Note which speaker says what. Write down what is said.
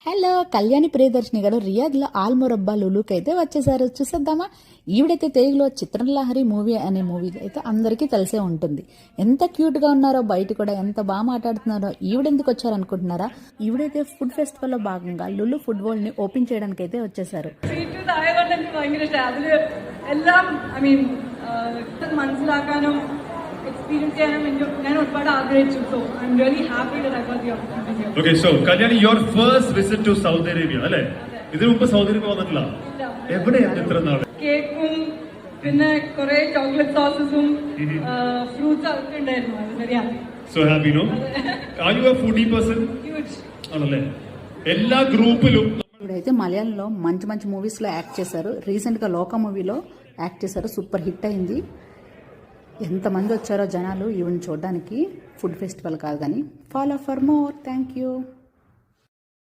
Speaker 1: Hello, Kalyani Priyadarshini గారు రియాద్లో ఆల్మొరబ్బా లులుకి అయితే వచ్చేసారు. చూసేద్దామా? ఈవిడైతే తెలుగులో చిత్రలహరి మూవీ అనే మూవీ అయితే అందరికీ తెలిసే ఉంటుంది. ఎంత క్యూట్గా ఉన్నారో, బయట కూడా ఎంత బాగా మాట్లాడుతున్నారో. ఈవిడెందుకు వచ్చారనుకుంటున్నారా? ఈవిడైతే ఫుడ్ ఫెస్టివల్లో భాగంగా లులు ఫుడ్ వరల్డ్ ని ఓపెన్ చేయడానికి అయితే వచ్చేసారు.
Speaker 2: experience ഞാൻ ഒരുപാട് ആഗ്രഹിച്ചു. So I'm really happy that I got the opportunity here.
Speaker 3: Okay, so Kalyani, your first visit to Saudi Arabia, അല്ലേ? ഇതിനു മുമ്പ് സൗദി അറേബ്യ വന്നിട്ടില്ല? എവിടെയാണ് ഇത്ര നാൾ?
Speaker 2: കേക്കും പിന്നെ കുറെ ചോക്ലേറ്റ് സോസസും ഫ്രൂട്ട്സ് ഒക്കെ ഉണ്ടായിരുന്നു. Very happy.
Speaker 3: So happy, no? Are you a foodie person?
Speaker 2: Huge.
Speaker 3: ആണല്ലേ? എല്ലാ ഗ്രൂപ്പിലും
Speaker 1: ఇప్పుడైతే మలయాళంలో మంచి మంచి మూవీస్లో యాక్ట్ చేశారు. రీసెంట్గా లోక మూవీలో యాక్ట్ చేశారు. సూపర్ హిట్ అయింది. ఎంతమంది వచ్చారో జనాలు ఈవెన్ చూడడానికి. ఫుడ్ ఫెస్టివల్ కాదు కానీ. Follow for more. Thank you.